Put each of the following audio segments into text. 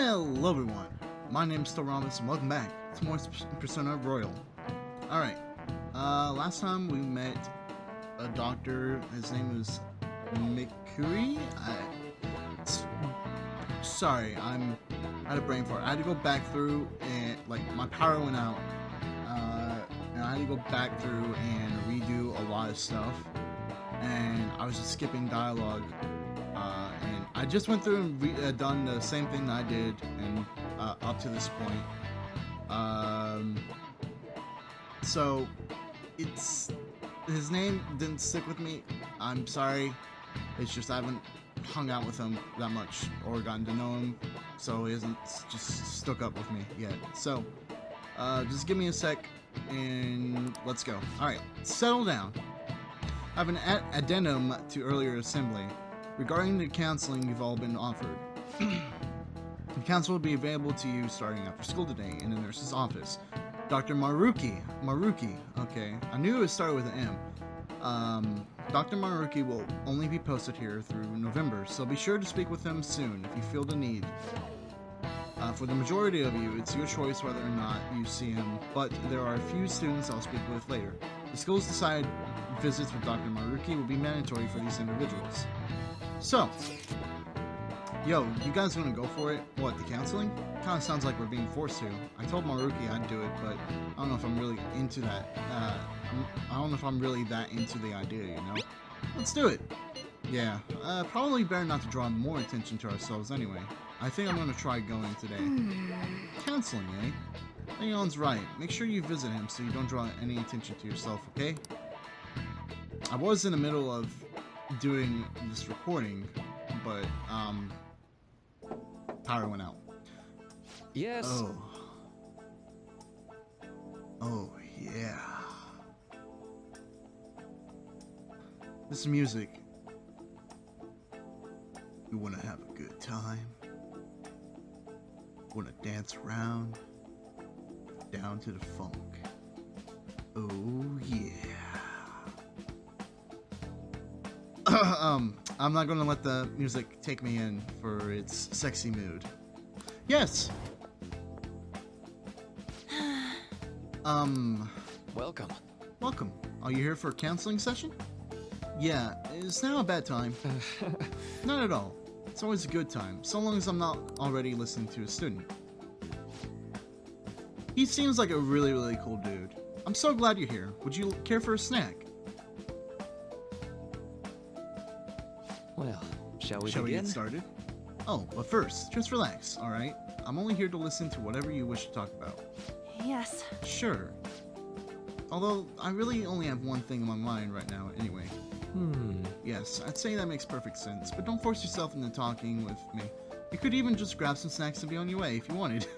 Hello everyone, my name is Madarames and welcome back to more Persona Royal. Alright, last time we met a doctor, his name is Mikuri? Sorry, I had a brain fart. I had to go back through and, my power went out, and I had to go back through and redo a lot of stuff, and I was just skipping dialogue. And I just went through and done the same thing that I did, and up to this point. So his name didn't stick with me. I'm sorry. It's just I haven't hung out with him that much or gotten to know him, so he hasn't just stuck up with me yet. So just give me a sec and let's go. All right, settle down. I have an addendum to earlier assembly. Regarding the counseling you've all been offered, the counsel will be available to you starting after school today in the nurse's office. Dr. Maruki, okay, I knew it started with an M. Dr. Maruki will only be posted here through November, so be sure to speak with him soon if you feel the need. For the majority of you, it's your choice whether or not you see him, but there are a few students I'll speak with later. The school's decided visits with Dr. Maruki will be mandatory for these individuals. So, yo, you guys gonna go for it? What, the counseling? Kinda sounds like we're being forced to. I told Maruki I'd do it, but I don't know if I'm really into that. I don't know if I'm really that into the idea, you know? Let's do it! Yeah, probably better not to draw more attention to ourselves anyway. I think I'm gonna try going today. Counseling, eh? Leon's right. Make sure you visit him so you don't draw any attention to yourself, okay? I was in the middle of doing this recording, but power went out. Yes. Oh yeah. This music. You wanna have a good time? Wanna dance around? Down to the funk. Oh yeah. I'm not gonna let the music take me in for its sexy mood. Yes! Welcome. Welcome. Are you here for a counseling session? Yeah, is now a bad time? Not at all. It's always a good time, so long as I'm not already listening to a student. He seems like a really cool dude. I'm so glad you're here. Would you care for a snack? Well, shall we Shall we begin? get started? Oh, but first, just relax, alright? I'm only here to listen to whatever you wish to talk about. Yes. Sure. Although, I really only have one thing in my mind right now, anyway. Yes, I'd say that makes perfect sense, but don't force yourself into talking with me. You could even just grab some snacks and be on your way if you wanted.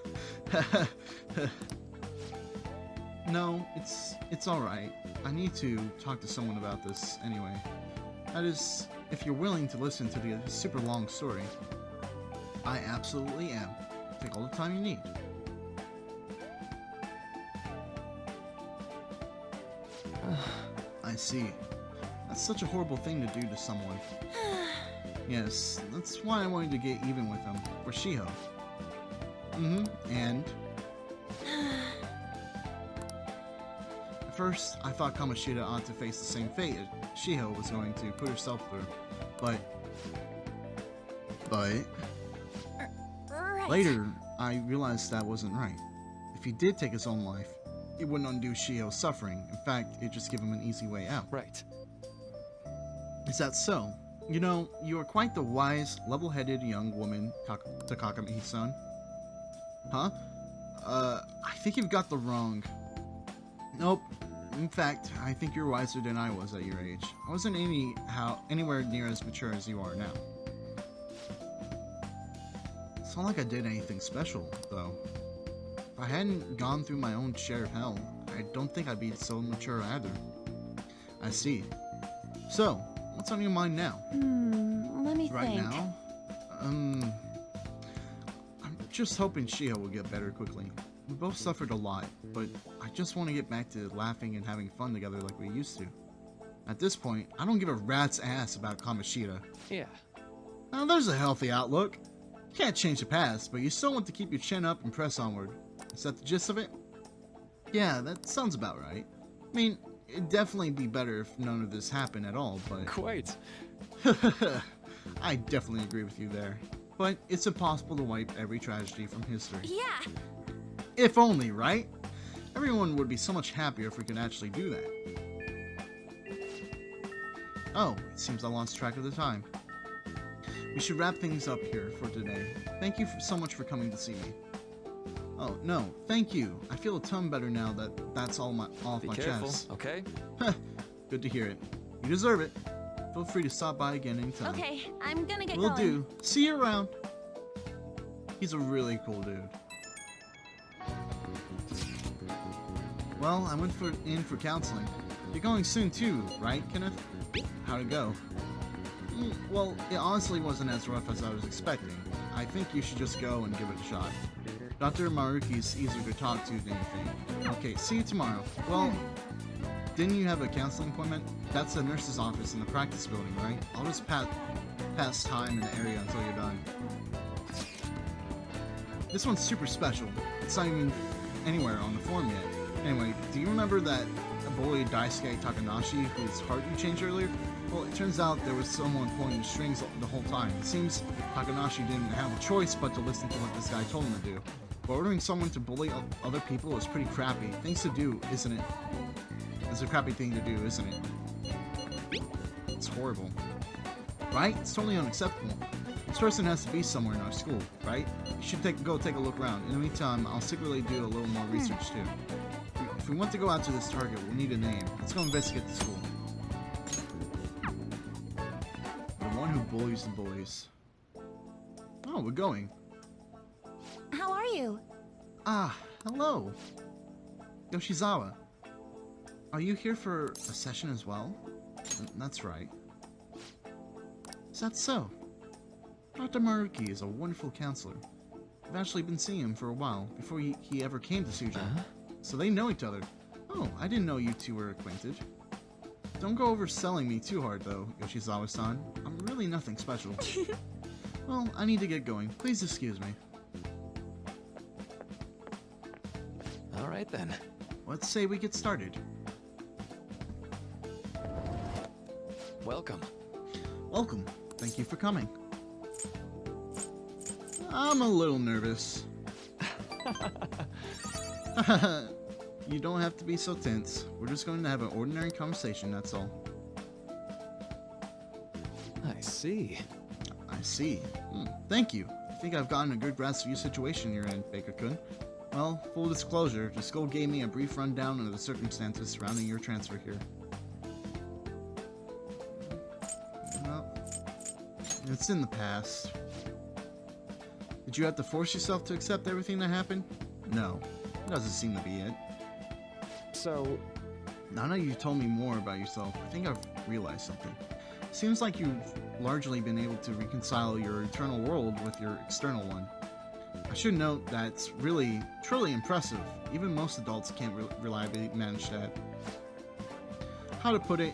No, it's alright. I need to talk to someone about this anyway. That is, if you're willing to listen to the super long story. I absolutely am. Take all the time you need. I see. That's such a horrible thing to do to someone. Yes, that's why I wanted to get even with him. For Shiho. And? At first, I thought Kamoshida ought to face the same fate as Shiho was going to put herself through. But... Right. Later, I realized that wasn't right. If he did take his own life, it wouldn't undo Shiho's suffering. In fact, it'd just give him an easy way out. Right. Is that so? You know, you are quite the wise, level-headed young woman, Takakami-san. Huh? I think you've got the wrong... Nope. In fact, I think you're wiser than I was at your age. I wasn't anywhere near as mature as you are now. It's not like I did anything special, though. If I hadn't gone through my own share of hell, I don't think I'd be so mature either. I see. So, what's on your mind now? Let me Right think. now? I'm just hoping Shiho will get better quickly. We both suffered a lot, but I just want to get back to laughing and having fun together like we used to. At this point, I don't give a rat's ass about Kamoshida. Yeah. Now there's a healthy outlook. Can't change the past, but you still want to keep your chin up and press onward. Is that the gist of it? Yeah, that sounds about right. I mean, it'd definitely be better if none of this happened at all, but... Quite. I definitely agree with you there. But it's impossible to wipe every tragedy from history. Yeah. If only, right? Everyone would be so much happier if we could actually do that. Oh, it seems I lost track of the time. We should wrap things up here for today. Thank you so much for coming to see me. Oh, no, thank you. I feel a ton better now that that's all off Be my careful, chest. okay? Good to hear it. You deserve it. Feel free to stop by again anytime. Okay, I'm gonna get Will going. do. See you around. He's a really cool dude. Well, I went in for counseling. You're going soon too, right, Kenneth? How'd it go? Well, it honestly wasn't as rough as I was expecting. I think you should just go and give it a shot. Dr. Maruki's easier to talk to than you think. Okay, see you tomorrow. Well, didn't you have a counseling appointment? That's the nurse's office in the practice building, right? I'll just pass time in the area until you're done. This one's super special. It's not even anywhere on the form yet. Anyway, do you remember that bully Daisuke Takanashi whose heart you changed earlier? Well, it turns out there was someone pulling the strings the whole time. It seems Takanashi didn't have a choice but to listen to what this guy told him to do. But ordering someone to bully other people is pretty crappy. Things to do, isn't it? It's a crappy thing to do, isn't it? It's horrible. Right? It's totally unacceptable. This person has to be somewhere in our school, right? You should go take a look around. In the meantime, I'll secretly do a little more research too. If we want to go after this target, we'll need a name. Let's go investigate the school. The one who bullies the bullies. Oh, we're going. How are you? Ah, hello. Yoshizawa. Are you here for a session as well? That's right. Is that so? Dr. Maruki is a wonderful counselor. I've actually been seeing him for a while, before he ever came to Suja. So they know each other. Oh, I didn't know you two were acquainted. Don't go overselling me too hard, though, Yoshizawa-san. I'm really nothing special. Well, I need to get going. Please excuse me. All right then. Let's say we get started. Welcome. Welcome. Thank you for coming. I'm a little nervous. You don't have to be so tense. We're just going to have an ordinary conversation, that's all. I see. I see. Thank you. I think I've gotten a good grasp of your situation you're in, Baker-kun. Well, full disclosure, the school gave me a brief rundown of the circumstances surrounding your transfer here. Well, it's in the past. Did you have to force yourself to accept everything that happened? No, it doesn't seem to be it. So, Now that you've told me more about yourself, I think I've realized something. Seems like you've largely been able to reconcile your internal world with your external one. I should note that's really, truly impressive. Even most adults can't reliably manage that. How to put it,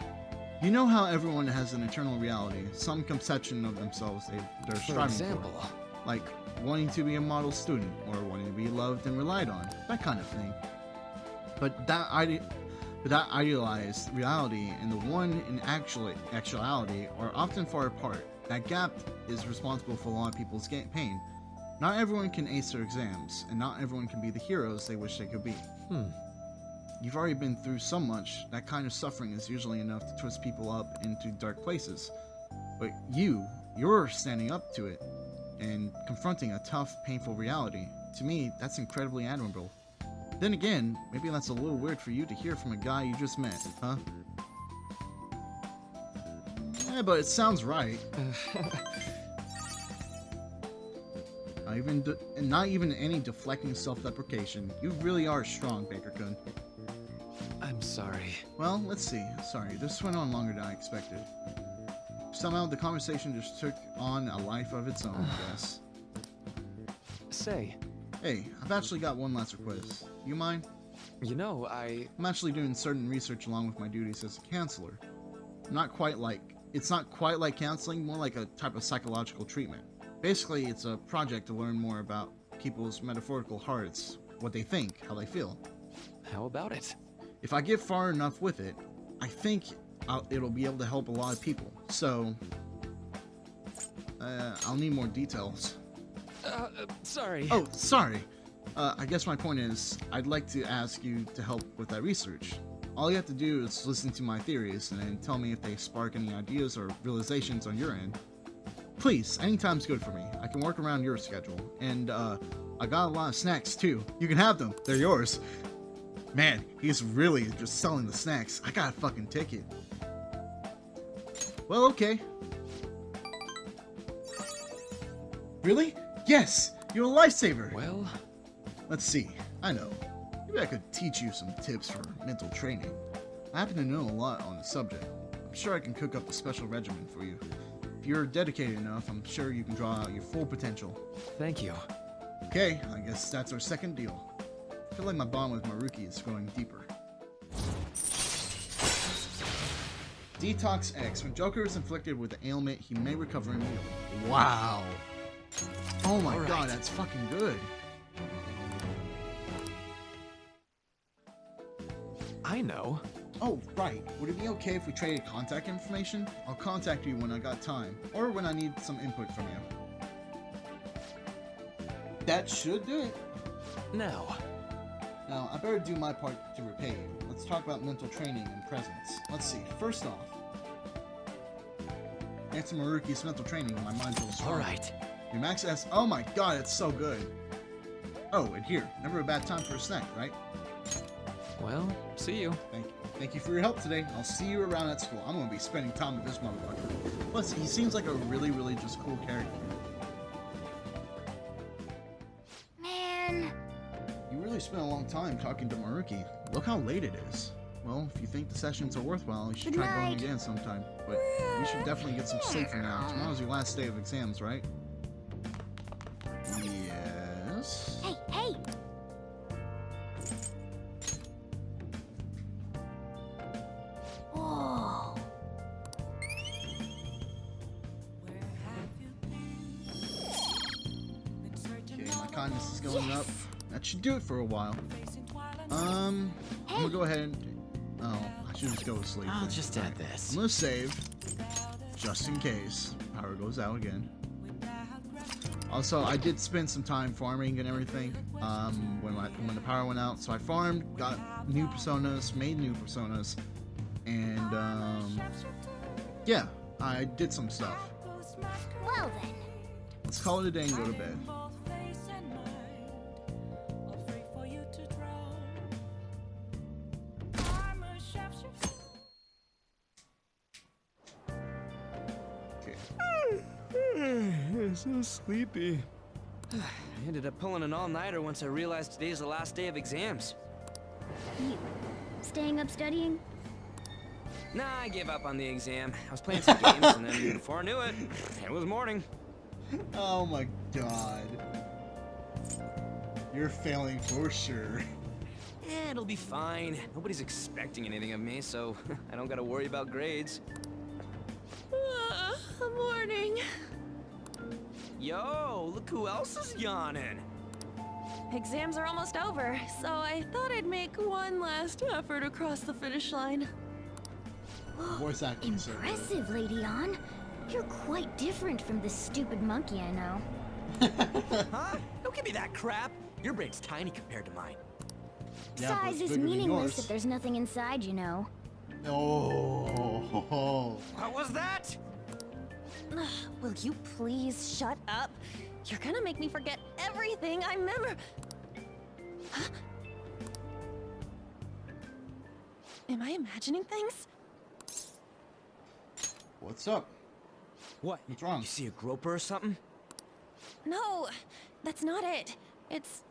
you know how everyone has an internal reality, some conception of themselves they're for striving example, for. Like wanting to be a model student, or wanting to be loved and relied on, that kind of thing. But that idealized reality and the one in actuality are often far apart. That gap is responsible for a lot of people's pain. Not everyone can ace their exams, and not everyone can be the heroes they wish they could be. You've already been through so much, that kind of suffering is usually enough to twist people up into dark places. But you're standing up to it, and confronting a tough, painful reality. To me, that's incredibly admirable. Then again, maybe that's a little weird for you to hear from a guy you just met, huh? Yeah, but it sounds right. Not even any deflecting self-deprecation. You really are strong, Baker-kun. I'm sorry. Well, let's see. Sorry, this went on longer than I expected. Somehow the conversation just took on a life of its own, I guess. Say, Hey, I've actually got one last request. You mind? you know, I'm actually doing certain research along with my duties as a counselor. It's not quite like counseling, more like a type of psychological treatment. Basically, it's a project to learn more about people's metaphorical hearts, what they think, how they feel. How about it? If I get far enough with it, I think it'll be able to help a lot of people. So, I'll need more details. Sorry. Oh, sorry. I guess my point is, I'd like to ask you to help with that research. All you have to do is listen to my theories and then tell me if they spark any ideas or realizations on your end. Please, anytime's good for me. I can work around your schedule. And, I got a lot of snacks too. You can have them. They're yours. Man, he's really just selling the snacks. I got a fucking ticket. Well, okay. Really? Yes! You're a lifesaver! Well, Let's see. I know. Maybe I could teach you some tips for mental training. I happen to know a lot on the subject. I'm sure I can cook up a special regimen for you. If you're dedicated enough, I'm sure you can draw out your full potential. thank you. Okay, I guess that's our second deal. I feel like my bond with Maruki is growing deeper. Detox X. When Joker is inflicted with an ailment, he may recover immediately. Wow. Oh my All god, right. that's fucking good. I know. Oh, right. Would it be okay if we traded contact information? I'll contact you when I got time, or when I need some input from you. That should do it. Now. Now, I better do my part to repay you. Let's talk about mental training and presence. Let's see. First off, thanks to Maruki's mental training, my mind's a little strong. Alright. Your max S. Oh my god, it's so good. Oh, and here, never a bad time for a snack, right? Well, see you. Thank you. Thank you for your help today. I'll see you around at school. I'm gonna be spending time with this motherfucker. Plus, he seems like a really, really just cool character. Man. You really spent a long time talking to Maruki. Look how late it is. Well, if you think the sessions are worthwhile, you should Good try going night. again sometime. But you should definitely get some sleep for now. Tomorrow's your last day of exams, right? Yes. Hey, hey. Whoa. Okay, my kindness is going up. That should do it for a while. I'm gonna go ahead and... Oh, I should just go to sleep. I'll just add this. I'm gonna save, just in case power goes out again. Also, I did spend some time farming and everything when the power went out. So I farmed, got new personas, made new personas, and yeah, I did some stuff. Well then. Let's call it a day and go to bed. Okay. So sleepy. I ended up pulling an all-nighter once I realized today's the last day of exams. You staying up studying? Nah, I gave up on the exam. I was playing some games, and then before I knew it, it was morning. Oh my god. You're failing for sure. It'll be fine. Nobody's expecting anything of me, so I don't gotta worry about grades. Morning. Yo, look who else is yawning. Exams are almost over, so I thought I'd make one last effort across the finish line. Voice acting so good. Impressive, Lady On. You're quite different from this stupid monkey I know. Huh? Don't give me that crap. Your brain's tiny compared to mine. Yeah, but Size it's is bigger than meaningless yours. if there's nothing inside, you know. Oh. What was that? Will you please shut up? You're gonna make me forget everything I remember. Huh? Am I imagining things? What's up? What? What's wrong? You see a groper or something? No, that's not it. It's...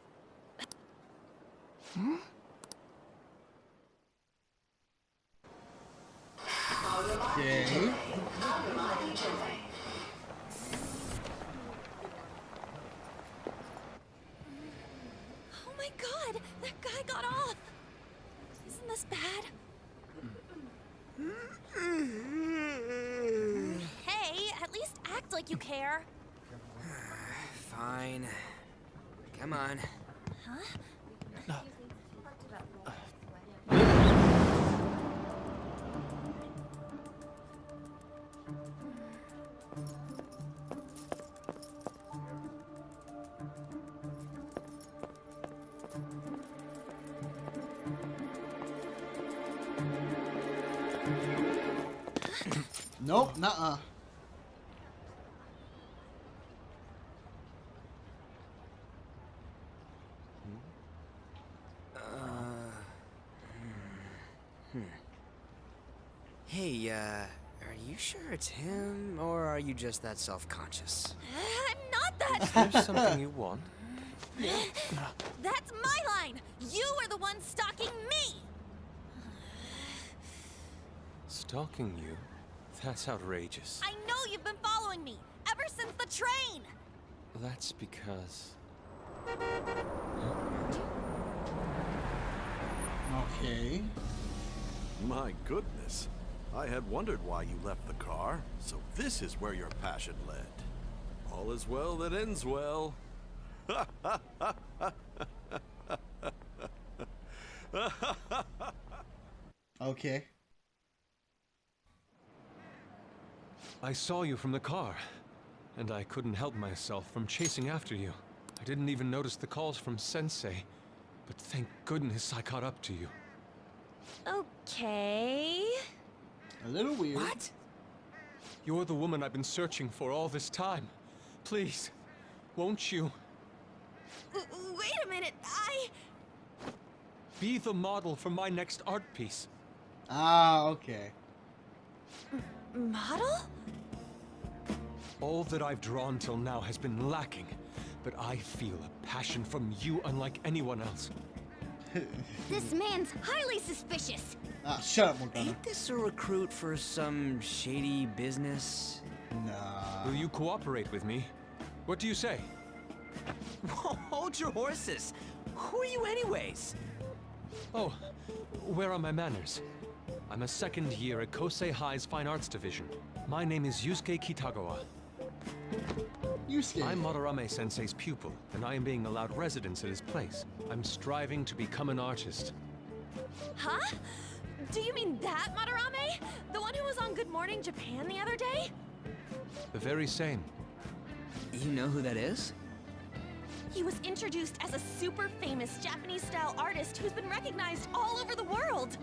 Okay. Oh my god! That guy got off! Isn't this bad? Hey, at least act like you care. Fine. Come on. Nope, nuh-uh. Hey, are you sure it's him, or are you just that self-conscious? I'm not that. There's something you want? That's my line. You are the one stalking me. Stalking you? That's outrageous. I know you've been following me ever since the train. That's because... Okay. My goodness. I had wondered why you left the car, so this is where your passion led. All is well that ends well. Okay. I saw you from the car, and I couldn't help myself from chasing after you. I didn't even notice the calls from Sensei, but thank goodness I caught up to you. Okay. A little weird. What? You're the woman I've been searching for all this time. Please, won't you Wait a minute. be the model for my next art piece? Ah, okay. Model? All that I've drawn till now has been lacking, but I feel a passion from you unlike anyone else. This man's highly suspicious. Ah, shut up, Morgana. Ain't this a recruit for some shady business? Nah. Will you cooperate with me? What do you say? Whoa, hold your horses. Who are you anyways? Oh, where are my manners? I'm a second year at Kosei High's Fine Arts Division. My name is Yusuke Kitagawa. Yusuke. I'm Madarame Sensei's pupil, and I am being allowed residence at his place. I'm striving to become an artist. Huh? Do you mean that Madarame? The one who was on Good Morning Japan the other day? The very same. You know who that is? He was introduced as a super famous Japanese-style artist who's been recognized all over the world.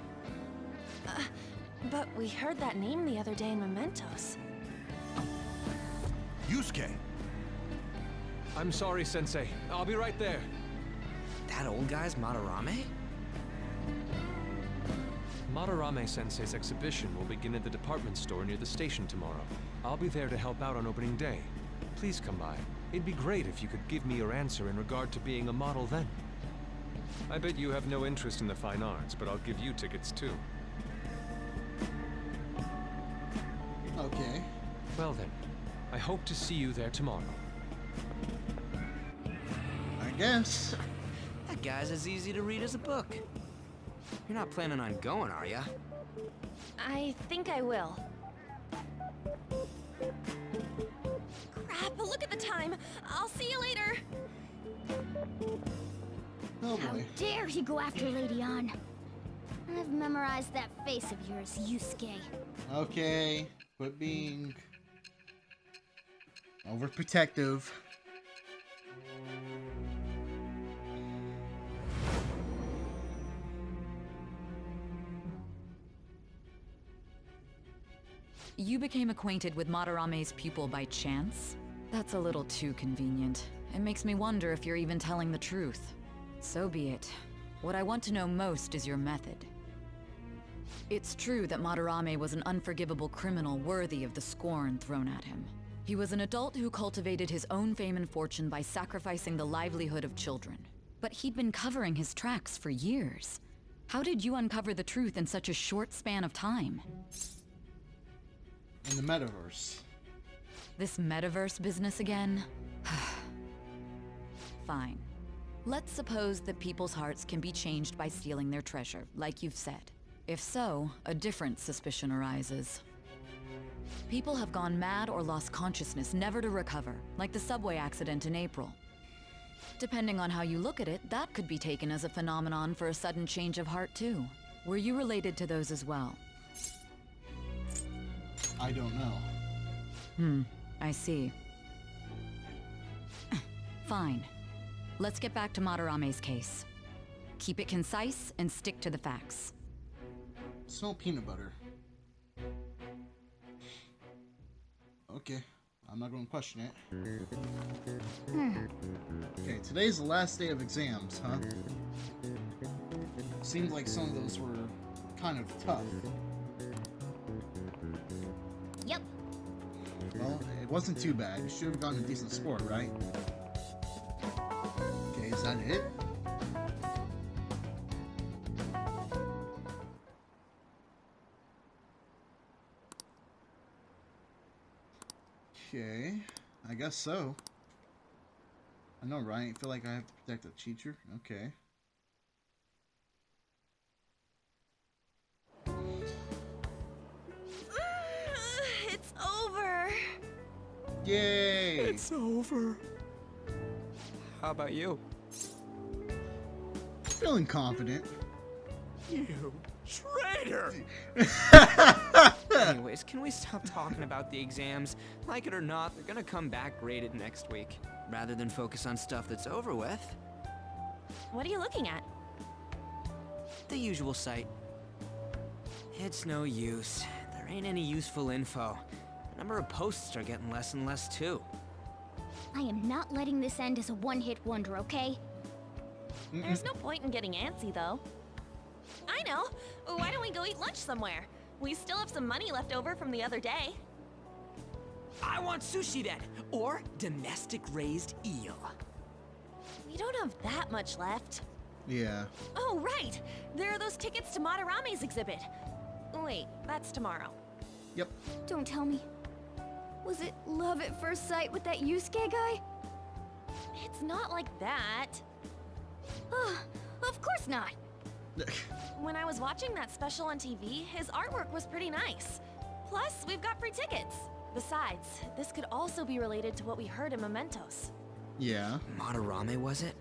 But we heard that name the other day in Mementos. Yusuke! I'm sorry, Sensei. I'll be right there. That old guy's Madarame? Madarame Sensei's exhibition will begin at the department store near the station tomorrow. I'll be there to help out on opening day. Please come by. It'd be great if you could give me your answer in regard to being a model then. I bet you have no interest in the fine arts, but I'll give you tickets too. Okay. Well then, I hope to see you there tomorrow. I guess. That guy's as easy to read as a book. You're not planning on going, are ya? I think I will. Crap, look at the time. I'll see you later. Oh How boy. dare he go after Lady Ann? I've memorized that face of yours, Yusuke. Okay. Quit being overprotective. You became acquainted with Madarame's pupil by chance? That's a little too convenient. It makes me wonder if you're even telling the truth. So be it. What I want to know most is your method. It's true that Madarame was an unforgivable criminal worthy of the scorn thrown at him. He was an adult who cultivated his own fame and fortune by sacrificing the livelihood of children. But he'd been covering his tracks for years. How did you uncover the truth in such a short span of time? In the metaverse. This metaverse business again? Fine. Let's suppose that people's hearts can be changed by stealing their treasure, like you've said. If so, a different suspicion arises. People have gone mad or lost consciousness, never to recover, like the subway accident in April. Depending on how you look at it, that could be taken as a phenomenon for a sudden change of heart too. Were you related to those as well? I don't know. I see. Fine. Let's get back to Madarame's case. Keep it concise and stick to the facts. Smell peanut butter. Okay, I'm not going to question it. Okay, today's the last day of exams, huh? Seems like some of those were kind of tough. Yep. Well, it wasn't too bad. You should have gotten a decent score, right? Okay, is that it? Okay, I guess so. I know, right? I feel like I have to protect the teacher. Okay. It's over. Yay! It's over. How about you? Feeling confident. You traitor! Anyways, can we stop talking about the exams? Like it or not, they're gonna come back graded next week. Rather than focus on stuff that's over with. What are you looking at? The usual site. It's no use. There ain't any useful info. The number of posts are getting less and less too. I am not letting this end as a one-hit wonder, okay? There's no point in getting antsy, though. I know. Why don't we go eat lunch somewhere? We still have some money left over from the other day. I want sushi then, or domestic raised eel. We don't have that much left. Yeah. Oh, right! There are those tickets to Madarame's exhibit. Wait, that's tomorrow. Yep. Don't tell me. Was it love at first sight with that Yusuke guy? It's not like that. Of course not. When I was watching that special on TV, his artwork was pretty nice. Plus, we've got free tickets. Besides, this could also be related to what we heard in Mementos. Yeah. Madarame, was it?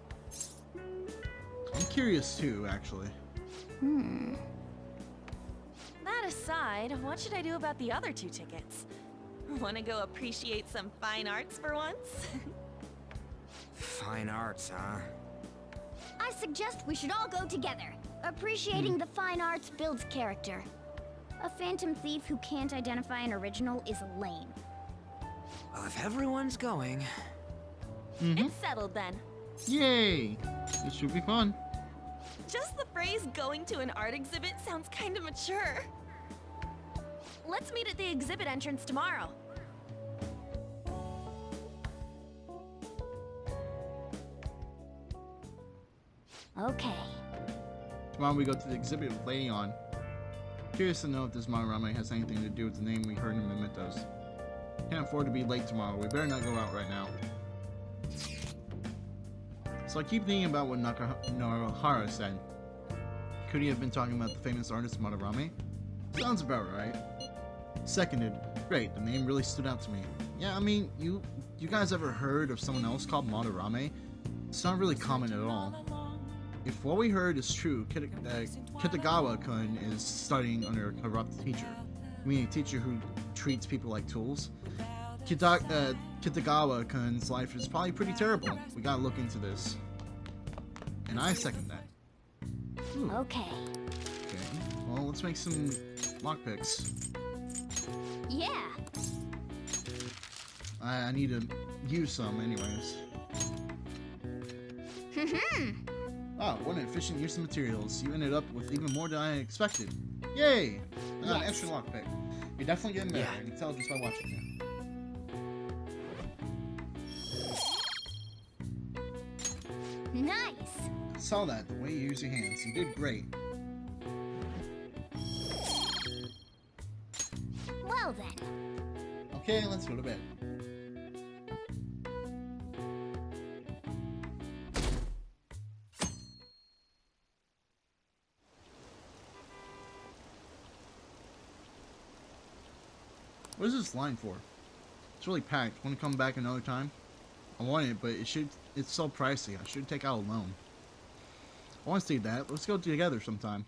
I'm curious too, actually. That aside, what should I do about the other 2 tickets? Want to go appreciate some fine arts for once? Fine arts, huh? I suggest we should all go together. Appreciating the fine arts builds character. A phantom thief who can't identify an original is lame. Well, if everyone's going... It's settled then. Yay! This should be fun. Just the phrase going to an art exhibit sounds kind of mature. Let's meet at the exhibit entrance tomorrow. Okay. Tomorrow we go to the exhibit with Lady On. Curious to know if this Madarame has anything to do with the name we heard in Mementos. Can't afford to be late tomorrow. We better not go out right now. So I keep thinking about what Naruhara said. Could he have been talking about the famous artist Madarame? Sounds about right. Seconded. Great, the name really stood out to me. Yeah, I mean, you guys ever heard of someone else called Madarame? It's not really common at all. If what we heard is true, Kitagawa-kun is studying under a corrupt teacher. I mean, a teacher who treats people like tools. Kitagawa-kun's life is probably pretty terrible. We gotta look into this. And I second that. Ooh. Okay. Okay, well, let's make some lockpicks. Yeah. I need to use some anyways. Wow, what an efficient use of materials. You ended up with even more than I expected. Yay! I got an Yes. extra lockpick. You're definitely getting better. Yeah. I can tell just by watching you. Nice. I saw that, the way you use your hands. You did great. Well then. Okay, let's go to bed. What is this line for? It's really packed. Want to come back another time? I want it, but it's so pricey. I should take out a loan. I want to see that. Let's go together sometime.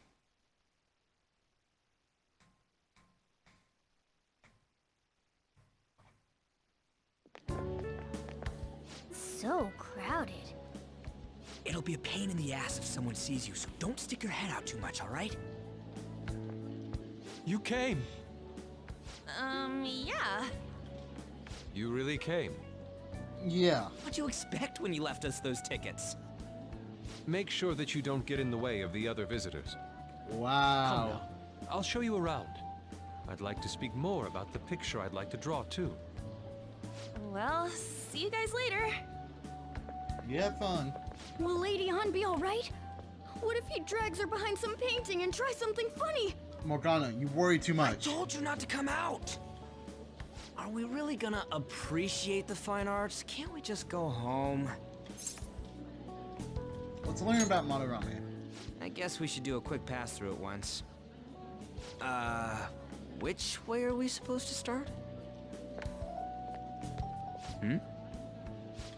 So crowded. It'll be a pain in the ass if someone sees you, so don't stick your head out too much, all right? You came. Yeah. You really came. Yeah. What'd you expect when you left us those tickets? Make sure that you don't get in the way of the other visitors. Come Wow. now. I'll show you around. I'd like to speak more about the picture I'd like to draw, too. Well, see you guys later. You have fun. Will Lady Han be alright? What if he drags her behind some painting and tries something funny? Morgana, you worry too I much. told you not to come out! Are we really gonna appreciate the fine arts? Can't we just go home? Let's learn about Madarame. I guess we should do a quick pass through at once. Which way are we supposed to start?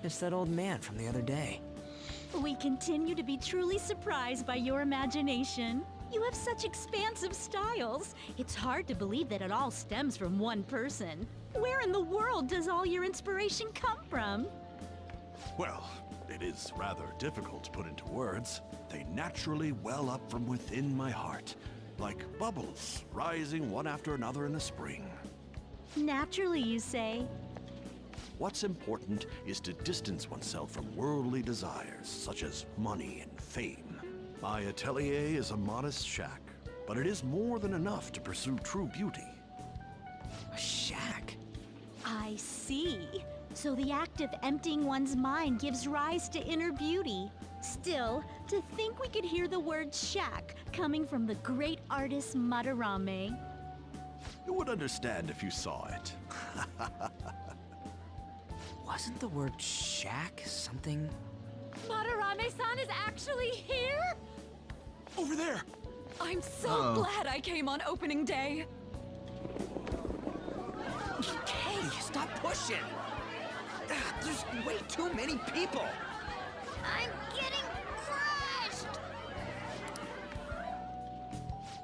It's that old man from the other day. We continue to be truly surprised by your imagination. You have such expansive styles. It's hard to believe that it all stems from one person. Where in the world does all your inspiration come from? Well, it is rather difficult to put into words. They naturally well up from within my heart, like bubbles rising one after another in the spring. Naturally, you say. What's important is to distance oneself from worldly desires, such as money and fame. My atelier is a modest shack, but it is more than enough to pursue true beauty. A shack? I see. So the act of emptying one's mind gives rise to inner beauty. Still, to think we could hear the word shack coming from the great artist Madarame. You would understand if you saw it. Wasn't the word shack something? Madarame-san is actually here? Over there! I'm so Uh-oh. glad I came on opening day. Hey, stop pushing! There's way too many people! I'm getting crushed!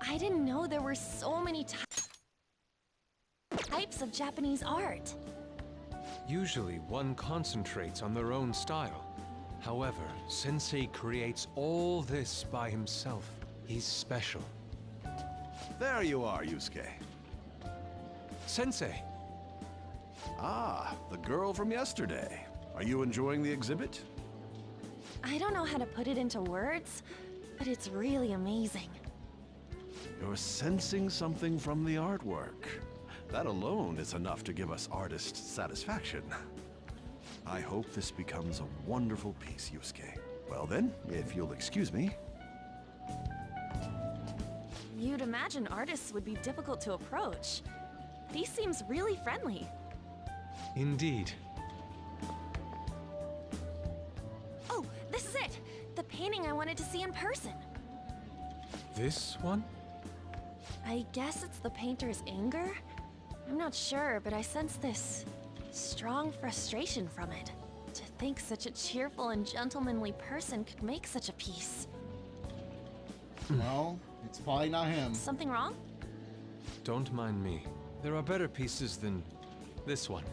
I didn't know there were so many types of Japanese art. Usually, one concentrates on their own style. However, Sensei creates all this by himself. He's special. There you are, Yusuke. Sensei! Ah, the girl from yesterday. Are you enjoying the exhibit? I don't know how to put it into words, but it's really amazing. You're sensing something from the artwork. That alone is enough to give us artists satisfaction. I hope this becomes a wonderful piece, Yusuke. Well then, if you'll excuse me. You'd imagine artists would be difficult to approach. But he seems really friendly. Indeed. Oh, this is it! The painting I wanted to see in person. This one? I guess it's the painter's anger? I'm not sure, but I sense this strong frustration from it. To think such a cheerful and gentlemanly person could make such a piece. Well, it's probably not him. Something wrong? Don't mind me. There are better pieces than this one.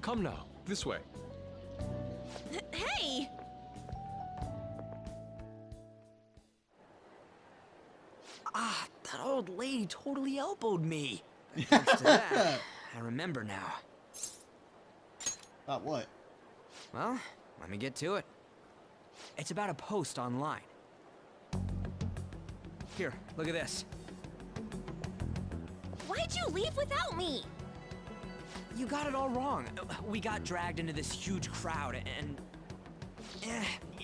Come now, this way. Hey! Ah, that old lady totally elbowed me. Thanks to that, I remember now. About what? Well, let me get to it. It's about a post online. Here, look at this. Why'd you leave without me? You got it all wrong. We got dragged into this huge crowd and...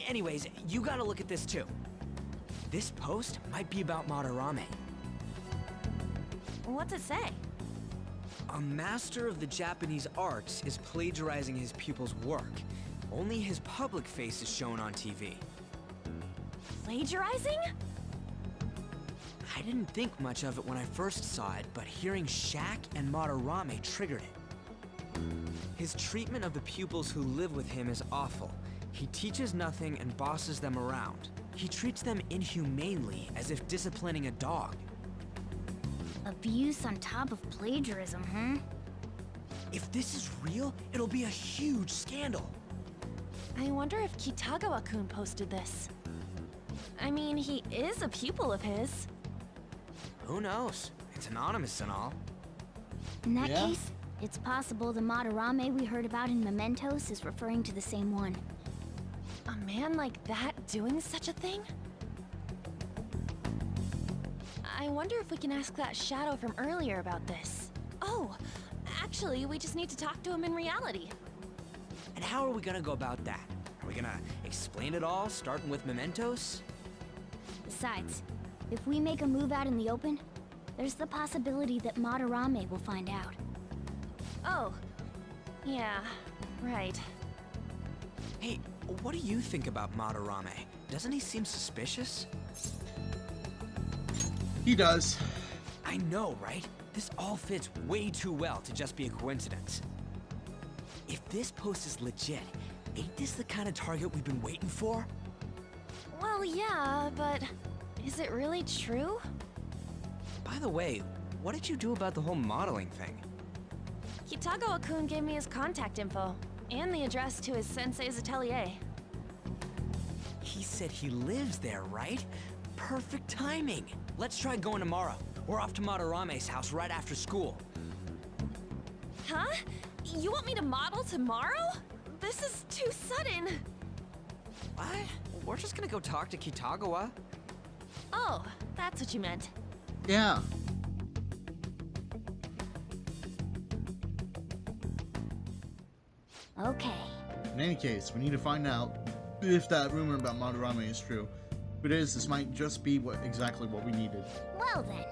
Anyways, you gotta look at this too. This post might be about Madarame. What's it say? A master of the Japanese arts is plagiarizing his pupil's work. Only his public face is shown on TV. Plagiarizing? I didn't think much of it when I first saw it, but hearing Shaq and Madarame triggered it. His treatment of the pupils who live with him is awful. He teaches nothing and bosses them around. He treats them inhumanely, as if disciplining a dog. Abuse on top of plagiarism, huh? If this is real, it'll be a huge scandal. I wonder if Kitagawa-kun posted this. I mean, he is a pupil of his. Who knows? It's anonymous and all. In that Yeah. case, it's possible the Madarame we heard about in Mementos is referring to the same one. A man like that doing such a thing? I wonder if we can ask that shadow from earlier about this. Oh, actually, we just need to talk to him in reality. And how are we gonna go about that? Are we gonna explain it all, starting with Mementos? Besides, if we make a move out in the open, there's the possibility that Madarame will find out. Oh, yeah, right. Hey, what do you think about Madarame? Doesn't he seem suspicious? He does. I know, right? This all fits way too well to just be a coincidence. If this post is legit, ain't this the kind of target we've been waiting for? Well, yeah, but is it really true? By the way, what did you do about the whole modeling thing? Kitagawa-kun gave me his contact info and the address to his sensei's atelier. He said he lives there, right? Perfect timing. Let's try going tomorrow. We're off to Madarame's house right after school. Huh? You want me to model tomorrow? This is too sudden. What? We're just gonna go talk to Kitagawa. Oh, that's what you meant. Yeah. Okay. In any case, we need to find out if that rumor about Madarame is true. If it is, this might just be exactly what we needed. Well then.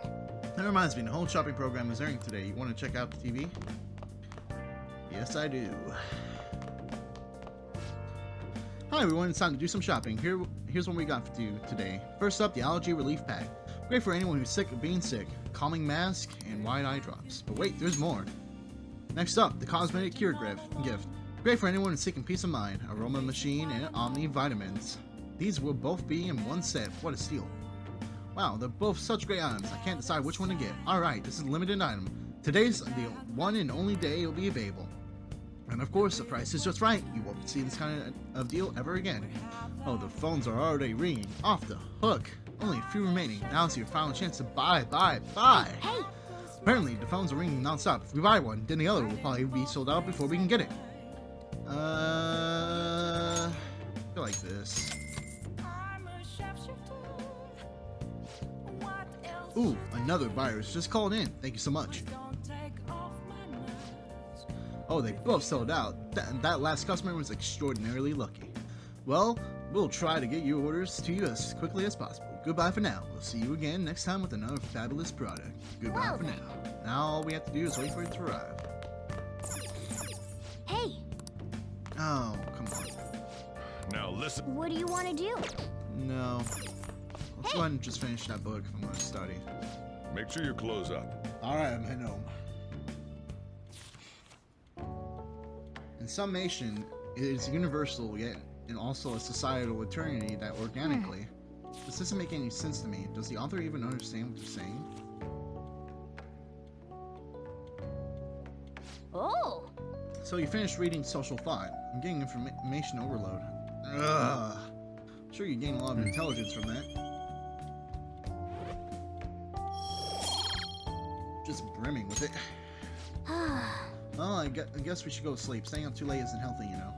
That reminds me, the whole shopping program is airing today. You want to check out the TV? Yes, I do. Hi everyone, it's time to do some shopping. Here's what we got for you today. First up, the allergy relief pack. Great for anyone who's sick of being sick. Calming mask and white eye drops. But wait, there's more. Next up, the cosmetic cure gift. Great for anyone who's seeking peace of mind. Aroma machine and Omni vitamins. These will both be in one set. What a steal. Wow, they're both such great items. I can't decide which one to get. Alright, this is a limited item. Today's the one and only day it will be available. And of course, the price is just right. You won't see this kind of deal ever again. Oh, the phones are already ringing. Off the hook. Only a few remaining. Now's your final chance to buy. Hey! Apparently, the phones are ringing non-stop. If we buy one, then the other will probably be sold out before we can get it. I feel like this. Ooh, another buyer has just called in. Thank you so much. Oh, they both sold out. That last customer was extraordinarily lucky. Well, we'll try to get your orders to you as quickly as possible. Goodbye for now. We'll see you again next time with another fabulous product. Goodbye Well for then. now. Now all we have to do is wait for it to arrive. Hey! Oh, come on. Now listen. What do you want to do? No. Let's go ahead and just finish that book if I'm going to study. Make sure your clothes up. Alright, I'm heading home. In summation, it is universal yet and also a societal eternity that organically. This doesn't make any sense to me. Does the author even understand what they're saying? Oh! So you finished reading Social Thought. I'm getting information overload. Ugh. I'm sure you gain a lot of intelligence from that. Just brimming with it. Well, I guess we should go to sleep. Staying up too late isn't healthy, you know.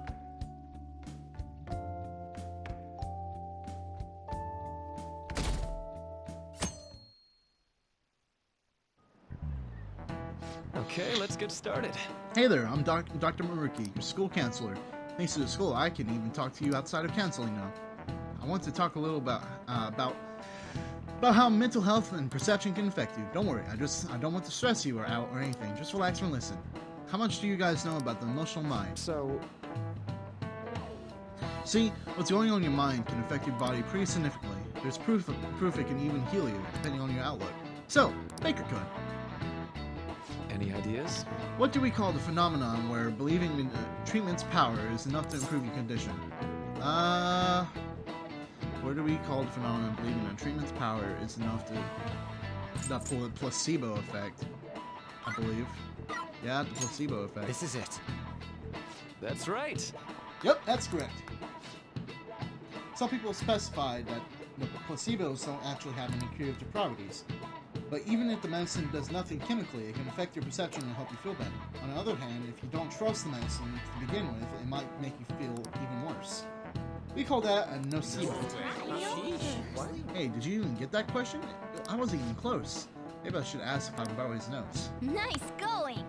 Okay, let's get started. Hey there, I'm Dr. Maruki, your school counselor. Thanks to the school, I can even talk to you outside of counseling now. I want to talk a little about how mental health and perception can affect you. Don't worry, I don't want to stress you or out or anything. Just relax and listen. How much do you guys know about the emotional mind? So, See, what's going on in your mind can affect your body pretty significantly. There's proof it can even heal you, depending on your outlook. So, Baker could. Any ideas? What do we call the phenomenon where believing in treatment's power is enough to improve your condition? What do we call the phenomenon believing in treatment's power is enough to... That placebo effect, I believe. Yeah, the placebo effect. This is it. That's right. Yep, that's correct. Some people specify that the placebos don't actually have any curative properties. But even if the medicine does nothing chemically, it can affect your perception and help you feel better. On the other hand, if you don't trust the medicine to begin with, it might make you feel even worse. We call that a nocebo. Hey, did you even get that question? I wasn't even close. Maybe I should ask if I borrow his notes. Nice going!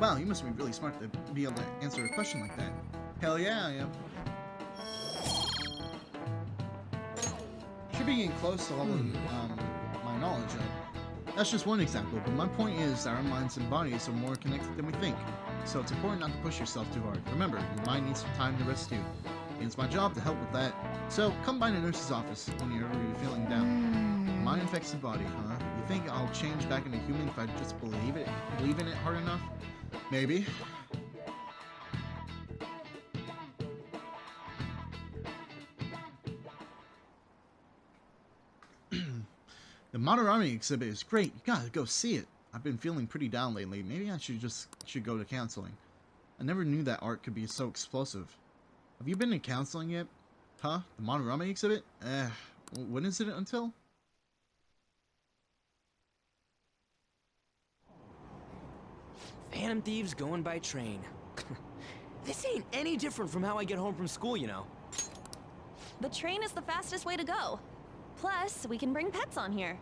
Wow, you must be really smart to be able to answer a question like that. Hell yeah, I am. Should be getting close to leveling my knowledge up. That's just one example, but my point is that our minds and bodies are more connected than we think. So it's important not to push yourself too hard. Remember, your mind needs some time to rest too. And it's my job to help with that. So come by the nurse's office when you're feeling down. Mind affects the body, huh? You think I'll change back into human if I just believe in it hard enough? Maybe. The Madarame exhibit is great. You gotta go see it. I've been feeling pretty down lately. Maybe I should go to counseling. I never knew that art could be so explosive. Have you been to counseling yet? Huh? The Madarame exhibit? When is it until? Phantom thieves going by train. This ain't any different from how I get home from school, you know. The train is the fastest way to go. Plus, we can bring pets on here.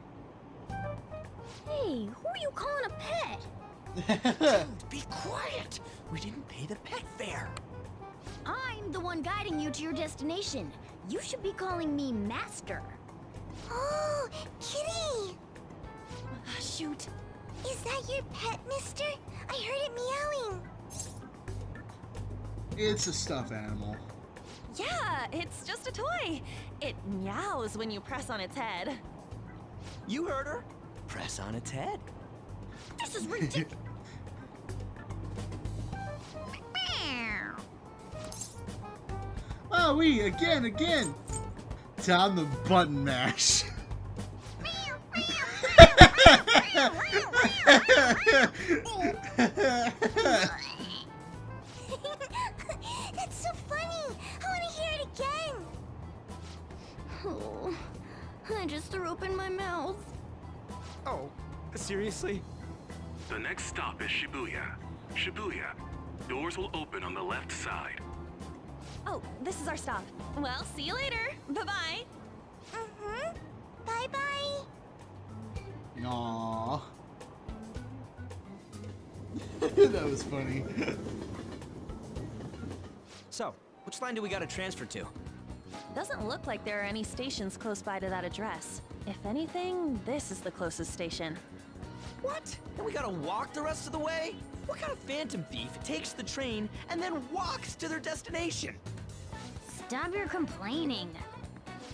Hey, who are you calling a pet? Dude, be quiet! We didn't pay the pet fare. I'm the one guiding you to your destination. You should be calling me Master. Oh, Kitty! Shoot. Is that your pet, mister? I heard it meowing. It's a stuffed animal. Yeah, it's just a toy. It meows when you press on its head. You heard her. Press on its head. This is ridiculous. Oh, again. Time the button mash. That's so funny. I want to hear it again. Oh, I just threw open my mouth. Oh, seriously? The next stop is Shibuya. Shibuya. Doors will open on the left side. Oh, this is our stop. Well, see you later. Bye-bye. Bye-bye. Aww. That was funny. So, which line do we gotta transfer to? Doesn't look like there are any stations close by to that address. If anything, this is the closest station. What? And we gotta walk the rest of the way? What kind of phantom thief takes the train and then walks to their destination? Stop your complaining.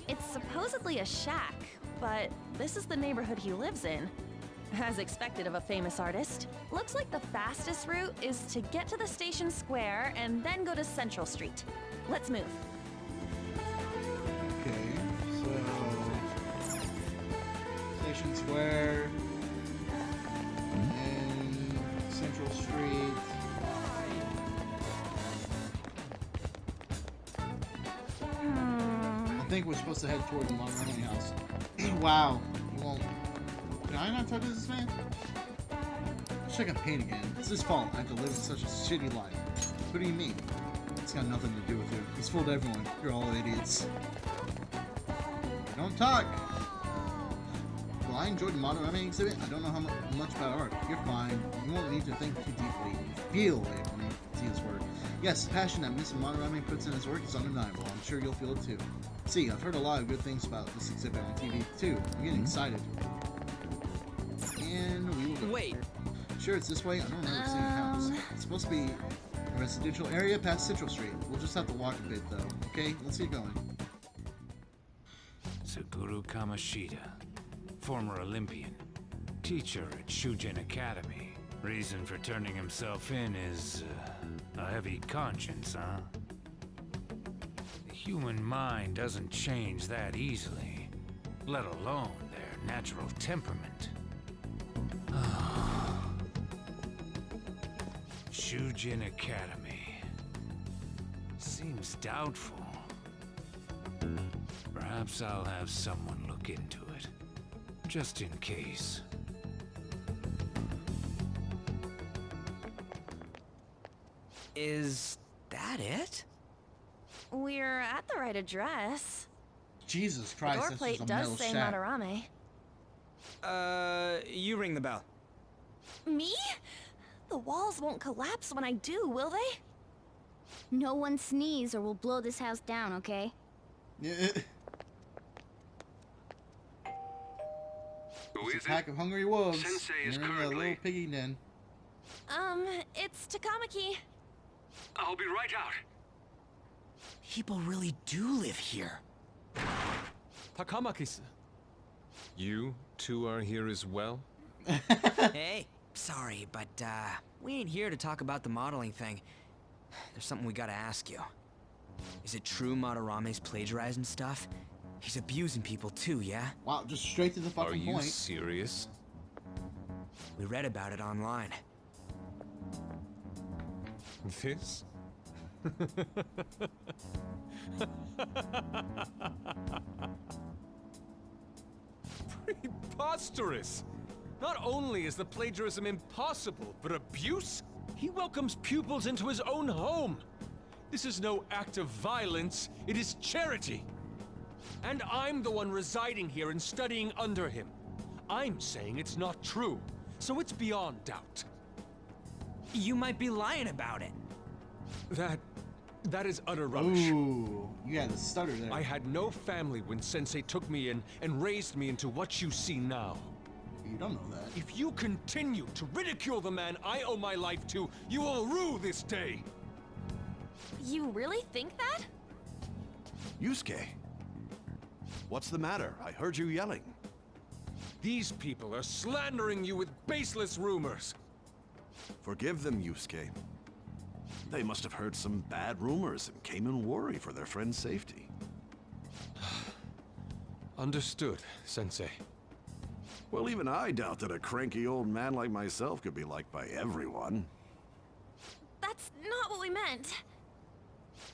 It's supposedly a shack, but this is the neighborhood he lives in. As expected of a famous artist. Looks like the fastest route is to get to the station square and then go to Central Street. Let's move. Okay, so Station Square and Central Street. I think we're supposed to head toward the Madarame house. Wow, you won't. Did I not talk to this man? I wish I could paint again. It's his fault I have to live in such a shitty life. What do you mean? It's got nothing to do with you. He's fooled everyone. You're all idiots. Don't talk! Well, I enjoyed the Madarame exhibit. I don't know how much about art. You're fine. You won't need to think too deeply. Feel it when you see his work. Yes, the passion that Mr. Madarame puts in his work is undeniable. I'm sure you'll feel it too. See, I've heard a lot of good things about this exhibit on TV too. I'm getting excited. And we will go. Wait. Sure, it's this way. I don't remember seeing a house. It's supposed to be a residential area past Central Street. We'll just have to walk a bit though. Okay, let's get going. Suguru Kamoshida, former Olympian, teacher at Shujin Academy. Reason for turning himself in is a heavy conscience, huh? The human mind doesn't change that easily, let alone their natural temperament. Shujin Academy. Seems doubtful. Perhaps I'll have someone look into it, just in case. Is that it? We're at the right address. Jesus The Christ, door that's plate just a does metal say shack. Madarame. You ring the bell. Me? The walls won't collapse when I do, will they? No one sneeze or we'll blow this house down, okay? Yeah. Who It's is a pack it? of hungry wolves. Sensei is You're in a currently- little piggy den. It's Takamaki. I'll be right out. People really do live here. Takamaki. You two are here as well? Hey, sorry, but we ain't here to talk about the modeling thing. There's something we gotta ask you. Is it true Madarame's plagiarizing stuff? He's abusing people too, yeah? Wow, just straight to the Are fucking you point. serious? We read about it online. This? Preposterous! Not only is the plagiarism impossible, but abuse? He welcomes pupils into his own home. This is no act of violence, it is charity. And I'm the one residing here and studying under him. I'm saying it's not true, so it's beyond doubt. You might be lying about it. That is utter rubbish. Ooh, you had a stutter there. I had no family when Sensei took me in and raised me into what you see now. You don't know that. If you continue to ridicule the man I owe my life to, you will rue this day. You really think that? Yusuke, what's the matter? I heard you yelling. These people are slandering you with baseless rumors. Forgive them, Yusuke. They must have heard some bad rumors and came in worry for their friend's safety. Understood, Sensei. Well, even I doubt that a cranky old man like myself could be liked by everyone. That's not what we meant.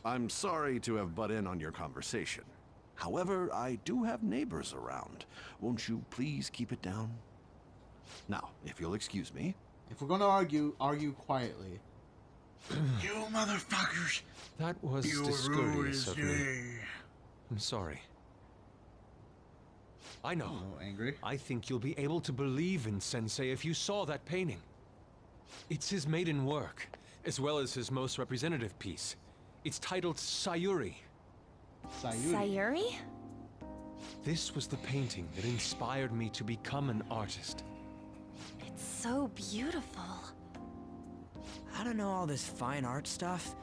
I'm sorry to have butt in on your conversation. However, I do have neighbors around. Won't you please keep it down? Now, if you'll excuse me. If we're gonna argue, argue quietly. You motherfuckers! That was You discourteous of me. ruined I'm sorry. I know. me. Oh, angry. I think you'll be able to believe in Sensei if you saw that painting. It's his maiden work, as well as his most representative piece. It's titled Sayuri. Sayuri? This was the painting that inspired me to become an artist. It's so beautiful. I don't know all this fine art stuff,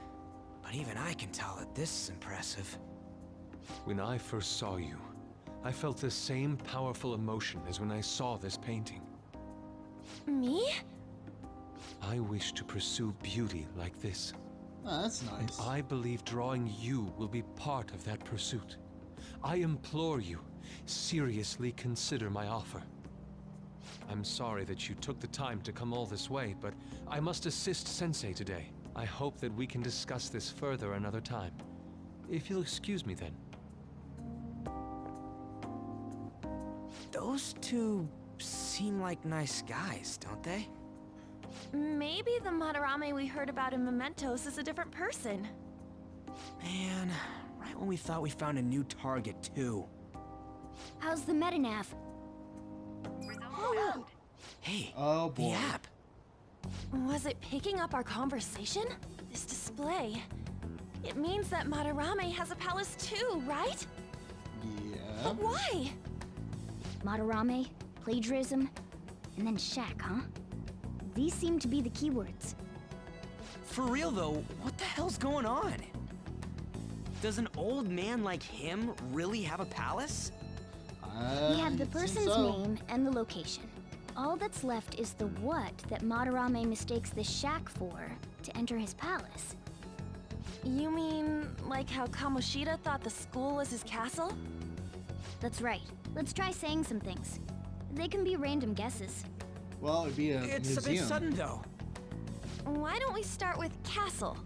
but even I can tell that this is impressive. When I first saw you, I felt the same powerful emotion as when I saw this painting. Me? I wish to pursue beauty like this. Oh, that's nice. I believe drawing you will be part of that pursuit. I implore you, seriously consider my offer. I'm sorry that you took the time to come all this way, but I must assist Sensei today. I hope that we can discuss this further another time. If you'll excuse me then. Those two seem like nice guys, don't they? Maybe the Madarame we heard about in Mementos is a different person. Man, right when we thought we found a new target, too. How's the metanav? Oh, Hey, Oh boy. the app. was it picking up our conversation? This display. It means that Madarame has a palace too, right? Yeah. But why? Madarame, plagiarism, and then Shack, huh? These seem to be the keywords. For real, though, what the hell's going on? Does an old man like him really have a palace? We have the it seems person's so. name and the location. All that's left is the what that Madarame mistakes this shack for to enter his palace. You mean, like how Kamoshida thought the school was his castle? That's right. Let's try saying some things. They can be random guesses. Well, it'd be a It's museum. a bit sudden, though. Why don't we start with castle?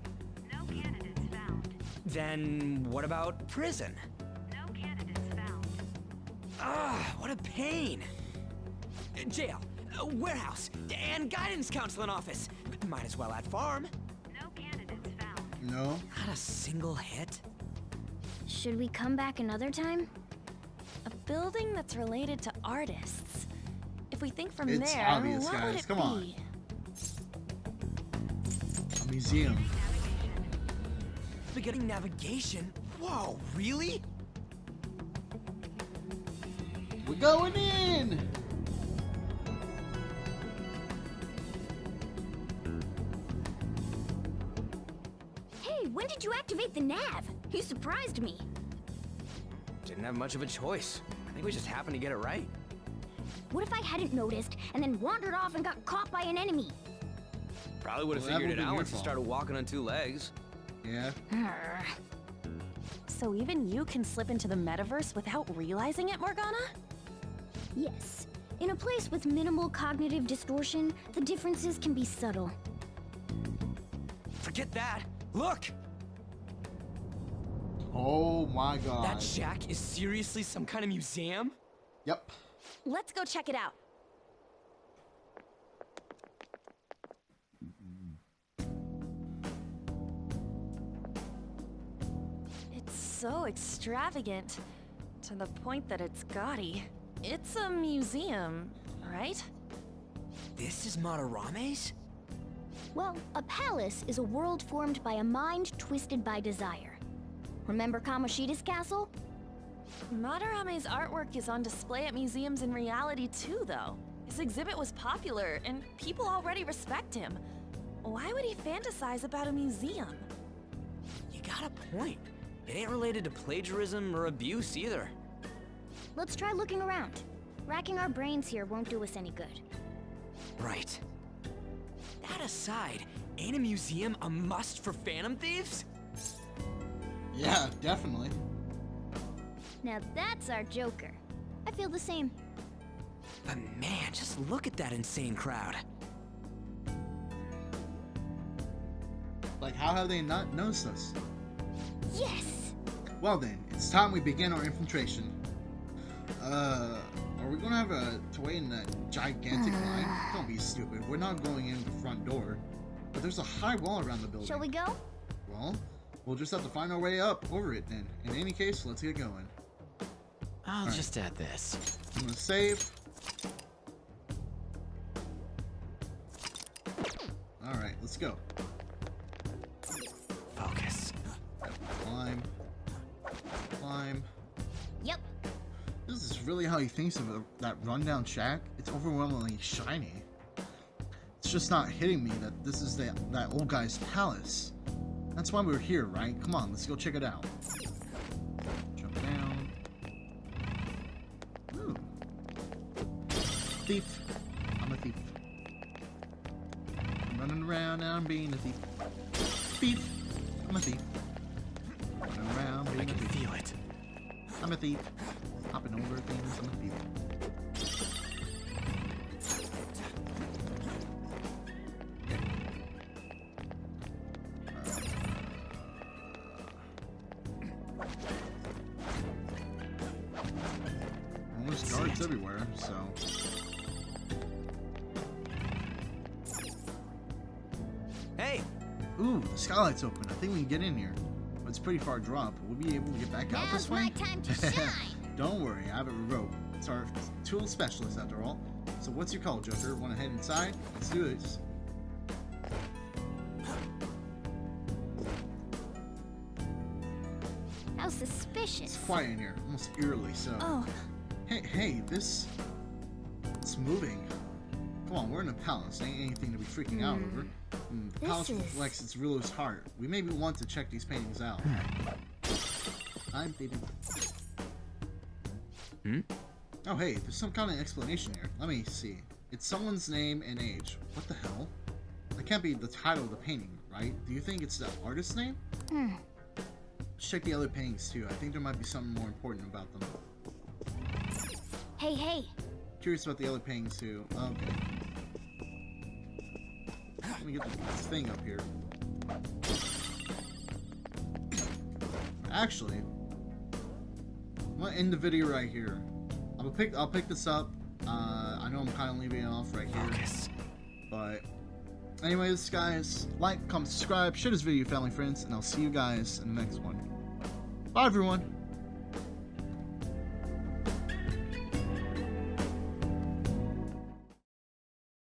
No candidates found. Then what about prison? No candidates found. Ah, what a pain. Jail, warehouse, and guidance counseling office. Might as well add farm. No candidates found. No. Not a single hit. Should we come back another time? A building that's related to artists. If we think from It's there, obvious, what would guys. it Come be? on. A museum. Beginning navigation? Whoa, really? We're going in! Hey, when did you activate the nav? You surprised me. Didn't have much of a choice. I think we just happened to get it right. What if I hadn't noticed and then wandered off and got caught by an enemy? Probably would have Well, that figured it would've been out your once you fault. started walking on two legs. Yeah. Arr. So even you can slip into the metaverse without realizing it, Morgana? Yes. In a place with minimal cognitive distortion, the differences can be subtle. Forget that. Look! Oh my god. That shack is seriously some kind of museum? Yep. Let's go check it out. It's so extravagant, to the point that it's gaudy. It's a museum, right? This is Madarames? Well, a palace is a world formed by a mind twisted by desire. Remember Kamoshida's castle? Madarame's artwork is on display at museums in reality too, though. His exhibit was popular, and people already respect him. Why would he fantasize about a museum? You got a point. It ain't related to plagiarism or abuse either. Let's try looking around. Racking our brains here won't do us any good. Right. That aside, ain't a museum a must for Phantom Thieves? Yeah, definitely. Now that's our Joker. I feel the same. But man, just look at that insane crowd. Like, how have they not noticed us? Yes! Well then, it's time we begin our infiltration. Are we gonna have to wait in that gigantic line? Don't be stupid. We're not going in the front door. But there's a high wall around the building. Shall we go? Well, we'll just have to find our way up over it then. In any case, let's get going. I'll Alright. just add this. I'm gonna save. Alright, let's go. Focus. Climb. Climb. Yep. This is really how he thinks of that rundown shack. It's overwhelmingly shiny. It's just not hitting me that this is that old guy's palace. That's why we're here, right? Come on, let's go check it out. Jump down. Ooh. Thief. I'm a thief. I'm running around and I'm being a thief. Thief. I'm a thief. Running around being I a can thief. feel it. I'm a thief. Hopping over things, I'm a thief. Well, there's guards everywhere, so... Hey, Ooh, the skylight's open. I think we can get in here. But it's pretty far drop. Will we be able to get back out this Now's way? my time to shine. Don't worry, I have it revoked. It's our tool specialist after all. So what's your call, Joker? Want to head inside? Let's do this. How It's suspicious. quiet in here, almost eerily so. Oh, Hey, this... It's moving. Come on, we're in a palace. Ain't anything to be freaking out over. The This palace is- reflects its ruler's heart. We maybe want to check these paintings out. I'm baby. Oh, hey, there's some kind of explanation here. Let me see. It's someone's name and age. What the hell? That can't be the title of the painting, right? Do you think it's the artist's name? Let's check the other paintings too. I think there might be something more important about them. Hey, hey. Curious about the other paintings too. Okay. Let me get this thing up here. Actually, I'm gonna end the video right here. I'll pick this up. I know I'm kind of leaving it off right here. But anyways, guys, like, comment, subscribe, share this video with your family, friends, and I'll see you guys in the next one. Bye, everyone.